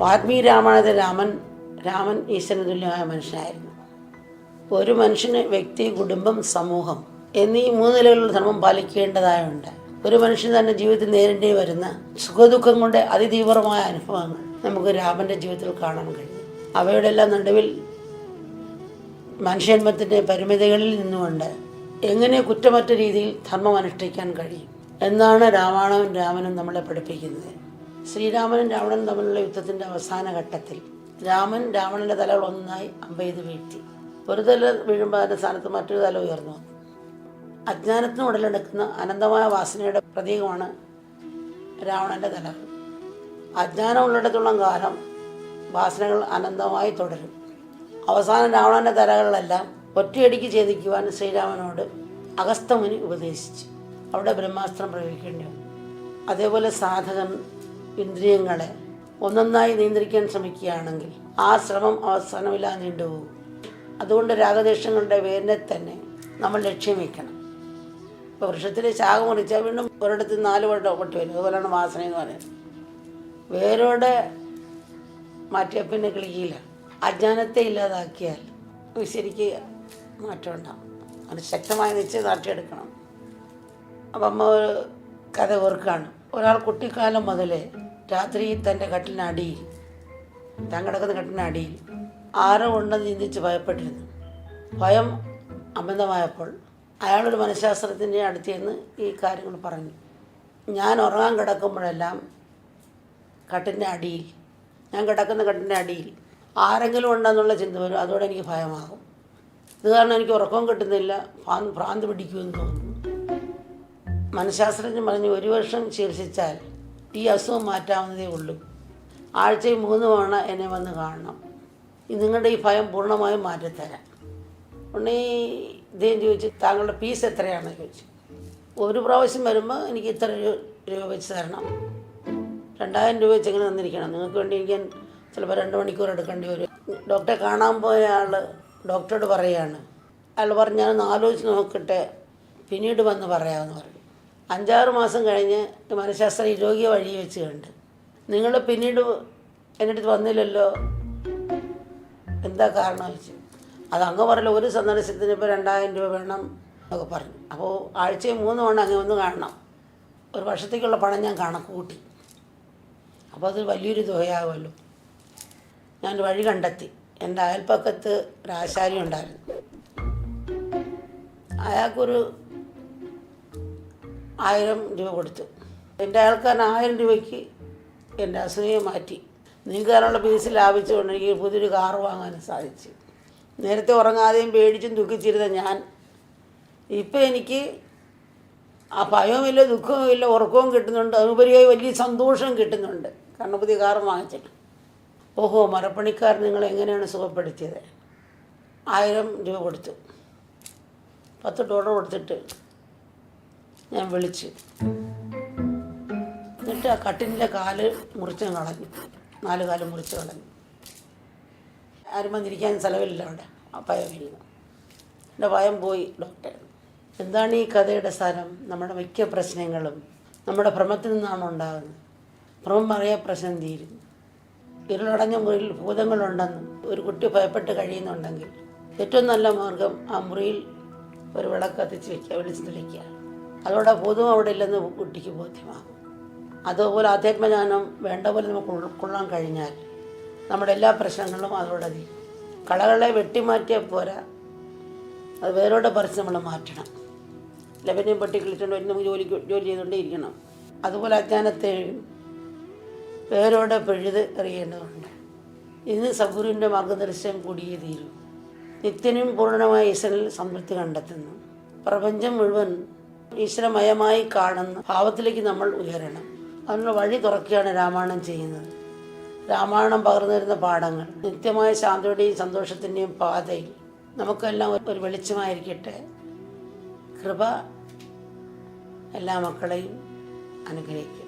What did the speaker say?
വാൽമീകി രാമായണത്തിൽ രാമൻ ഈശ്വരന് തുല്യമായ മനുഷ്യനായിരുന്നു. ഒരു മനുഷ്യന് വ്യക്തി, കുടുംബം, സമൂഹം എന്നീ 3 നിലകളിലുള്ള ധർമ്മം പാലിക്കേണ്ടതായുണ്ട്. ഒരു മനുഷ്യൻ തന്നെ ജീവിതത്തിൽ നേരിടേണ്ടി വരുന്ന സുഖദുഃഖം കൊണ്ട് അതിതീവ്രമായ അനുഭവങ്ങൾ നമുക്ക് രാമൻ്റെ ജീവിതത്തിൽ കാണാൻ കഴിയും. അവയുടെ എല്ലാം നടുവിൽ മനുഷ്യജന്മത്തിൻ്റെ പരിമിതികളിൽ നിന്നുകൊണ്ട് എങ്ങനെ കുറ്റമറ്റ രീതിയിൽ ധർമ്മം അനുഷ്ഠിക്കാൻ കഴിയും എന്നാണ് രാമനും നമ്മളെ പഠിപ്പിക്കുന്നത്. ശ്രീരാമനും രാവണനും തമ്മിലുള്ള യുദ്ധത്തിൻ്റെ അവസാന ഘട്ടത്തിൽ രാവണൻ്റെ തലകൾ ഒന്നായി അമ്പെയ്ത് വീഴ്ത്തി. ഒരു തല വീഴുമ്പോൾ അതിൻ്റെ സ്ഥാനത്ത് മറ്റൊരു തല ഉയർന്നു. അജ്ഞാനത്തിന് ഉടലെടുക്കുന്ന അനന്തമായ വാസനയുടെ പ്രതീകമാണ് രാവണൻ്റെ തലകൾ. അജ്ഞാനം ഉള്ളിടത്തോളം കാലം വാസനകൾ അനന്തമായി തുടരും. അവസാനം രാവണൻ്റെ തലകളിലെല്ലാം ഒറ്റയടിക്ക് ഛേദിക്കുവാൻ ശ്രീരാമനോട് അഗസ്ത്യമുനി ഉപദേശിച്ചു. അവിടെ ബ്രഹ്മാസ്ത്രം പ്രയോഗിക്കേണ്ടി വന്നു. അതേപോലെ സാധകൻ ഇന്ദ്രിയങ്ങളെ ഒന്നൊന്നായി നിയന്ത്രിക്കാൻ ശ്രമിക്കുകയാണെങ്കിൽ ആ ശ്രമം അവസാനമില്ലാതെ നീണ്ടുപോകും. അതുകൊണ്ട് രാഗദേശങ്ങളുടെ വേരിനെ തന്നെ നമ്മൾ ലക്ഷ്യം വയ്ക്കണം. ഇപ്പോൾ വൃക്ഷത്തിൽ ശാഖ മുറിച്ചാൽ വീണ്ടും ഒരിടത്ത് 4 വട്ടം പൊട്ടി വരും. അതുപോലെയാണ് വാസന എന്ന് പറയുന്നത്. വേരോടെ മാറ്റിയാൽ പിന്നെ കിളിക്കില്ല. അജ്ഞാനത്തെ ഇല്ലാതാക്കിയാൽ ശരിക്ക് മാറ്റം ഉണ്ടാകും. അത് ശക്തമായ നിശ്ചയദാർഢ്യം. അപ്പം അമ്മ ഒരു കഥ ഓർക്കുകയാണ്. ഒരാൾ കുട്ടിക്കാലം മുതലേ രാത്രി തൻ്റെ കട്ടിലിനടിയിൽ, താൻ കിടക്കുന്ന കട്ടിലിനടിയിൽ ആരോ ഉണ്ടെന്ന് ചിന്തിച്ച് ഭയപ്പെട്ടിരുന്നു. ഭയം അമിതമായപ്പോൾ അയാളൊരു മനഃശാസ്ത്രത്തിൻ്റെ അടുത്ത് ചെന്ന് ഈ കാര്യങ്ങൾ പറഞ്ഞു. ഞാൻ ഉറങ്ങാൻ കിടക്കുമ്പോഴെല്ലാം ഞാൻ കിടക്കുന്ന കട്ടിൻ്റെ അടിയിൽ ആരെങ്കിലും ഉണ്ടെന്നുള്ള ചിന്ത വരും. അതോടെ എനിക്ക് ഭയമാകും. ഇത് കാരണം എനിക്ക് ഉറക്കം കിട്ടുന്നില്ല, ഭ്രാന്ത് പിടിക്കുമെന്ന് തോന്നുന്നു. മനഃശാസ്ത്രജ്ഞൻ പറഞ്ഞു, 1 വർഷം ചികിത്സിച്ചാൽ ഈ അസുഖം മാറ്റാവുന്നതേ ഉള്ളൂ. ആഴ്ചയിൽ 3 തവണ എന്നെ വന്ന് കാണണം. നിങ്ങളുടെ ഈ ഭയം പൂർണ്ണമായും മാറ്റിത്തരാം. ഉടനെ ഇദ്ദേഹം ചോദിച്ചു, താങ്കളുടെ ഫീസ് എത്രയാണെന്ന് ചോദിച്ചു. 1 പ്രാവശ്യം വരുമ്പോൾ എനിക്ക് ഇത്ര രൂപ വെച്ച് തരണം. 2000 രൂപ വെച്ച് എങ്ങനെ തന്നിരിക്കണം. നിങ്ങൾക്ക് വേണ്ടി എനിക്ക് ചിലപ്പോൾ 2 മണിക്കൂർ എടുക്കേണ്ടി വരും. ഡോക്ടറെ കാണാൻ പോയ ആൾ ഡോക്ടറോട് പറയുകയാണ്. അയാൾ പറഞ്ഞു, ഞാനൊന്ന് ആലോചിച്ച് നോക്കട്ടെ, പിന്നീട് വന്ന് പറയാമെന്ന് പറഞ്ഞു. 5-6 മാസം കഴിഞ്ഞ് മനഃശാസ്ത്രം ഈ രോഗിയെ വഴി വെച്ച് കണ്ട്, നിങ്ങൾ പിന്നീട് എൻ്റെ അടുത്ത് വന്നില്ലല്ലോ, എന്താ കാരണം വെച്ചു. അത് അങ്ങ് പറയല്ലോ, ഒരു സന്ദർശനത്തിന് ഇപ്പോൾ 2000 രൂപ വേണം എന്നൊക്കെ പറഞ്ഞു. അപ്പോൾ ആഴ്ചയിൽ 3 തവണ അങ്ങ് വന്ന് കാണണം. 1 വർഷത്തേക്കുള്ള പണം ഞാൻ കണക്ക് കൂട്ടി. അപ്പോൾ അത് വലിയൊരു തുകയാകുമല്ലോ. ഞാൻ വഴി കണ്ടെത്തി. എൻ്റെ അയൽപ്പക്കത്ത് ഒരു ആശാരി ഉണ്ടായിരുന്നു. അയാൾക്കൊരു 1000 രൂപ കൊടുത്തു. എൻ്റെ അയാൾക്കാരൻ 1000 രൂപയ്ക്ക് എൻ്റെ അസുഖയെ മാറ്റി. നിങ്ങൾക്ക് അതിനുള്ള ഫീസ് ലാഭിച്ചുകൊണ്ട് എനിക്ക് പുതിയൊരു കാറ് വാങ്ങാനും സാധിച്ചു. നേരത്തെ ഉറങ്ങാതെയും പേടിച്ചും ദുഃഖിച്ചിരുന്ന ഞാൻ ഇപ്പം എനിക്ക് ആ ഭയവുമില്ല, ദുഃഖവുമില്ല, ഉറക്കവും കിട്ടുന്നുണ്ട്. അതിനുപരിയായി വലിയ സന്തോഷം കിട്ടുന്നുണ്ട്. കാരണം പുതിയ കാറ് വാങ്ങിച്ചിട്ട്. ഓഹോ, മരപ്പണിക്കാരൻ നിങ്ങൾ എങ്ങനെയാണ് സുഖപ്പെടുത്തിയത്? 1000 രൂപ കൊടുത്തു. 10 ഡോളർ കൊടുത്തിട്ട് ഞാൻ വിളിച്ചു. എന്നിട്ട് ആ കട്ടിലിൻ്റെ കാല് മുറിച്ച് കളഞ്ഞു. 4 കാല് മുറിച്ച് കളഞ്ഞു. ആരും വന്നിരിക്കാൻ സ്ഥലമില്ല അവിടെ. ആ ഭയമില്ല. എൻ്റെ ഭയം പോയി. ഡോക്ടർ, എന്താണ് ഈ കഥയുടെ സാരം? നമ്മുടെ മിക്ക പ്രശ്നങ്ങളും നമ്മുടെ ഭ്രമത്തിൽ നിന്നാണ് ഉണ്ടാകുന്നത്. ഭ്രമം പറയാൻ പ്രശ്നം തീരും. ഇരുളടഞ്ഞ മുറിയിൽ ഭൂതങ്ങളുണ്ടെന്ന് ഒരു കുട്ടി ഭയപ്പെട്ട് കഴിയുന്നുണ്ടെങ്കിൽ ഏറ്റവും നല്ല മാർഗം ആ മുറിയിൽ ഒരു വിളക്ക് കത്തിച്ച് വയ്ക്കുക, വെളിച്ചം തെളിക്കുക. അതോടെ ഭൂതം അവിടെ ഇല്ലെന്ന് കുട്ടിക്ക് ബോധ്യമാകും. അതുപോലെ ആധ്യാത്മജ്ഞാനം വേണ്ട പോലെ നമുക്ക് ഉൾക്കൊള്ളാൻ കഴിഞ്ഞാൽ നമ്മുടെ എല്ലാ പ്രശ്നങ്ങളും അതോടെ തീരും. കളകളെ വെട്ടിമാറ്റിയാൽ പോരാ, അത് വേരോടെ പറിച്ച് നമ്മൾ മാറ്റണം. ലവനെയും പട്ടി കളിച്ചുകൊണ്ട് വരും, നമുക്ക് ജോലി ചെയ്തുകൊണ്ടേ ഇരിക്കണം. അതുപോലെ അജ്ഞാനത്തെയും വേരോടെ പിഴുത് എറിയേണ്ടതുണ്ട്. ഇന്ന് സദ്ഗുരുവിൻ്റെ മാർഗദർശനം കൂടിയേ തീരും. നിത്യനും പൂർണ്ണമായ ഈശ്വരനിൽ സംതൃപ്തി കണ്ടെത്തുന്നു. പ്രപഞ്ചം മുഴുവൻ ഈശ്വരമയമായി കാണുന്ന ഭാവത്തിലേക്ക് നമ്മൾ ഉയരണം. അതിനുള്ള വഴി തുറക്കുകയാണ് രാമായണം ചെയ്യുന്നത്. രാമായണം പകർന്നു തരുന്ന പാഠങ്ങൾ നിത്യമായ ശാന്തിയുടെയും സന്തോഷത്തിൻ്റെയും പാതയിൽ നമുക്കെല്ലാം ഒരു വെളിച്ചമായിരിക്കട്ടെ. കൃപ എല്ലാ മക്കളെയും അനുഗ്രഹിക്കട്ടെ.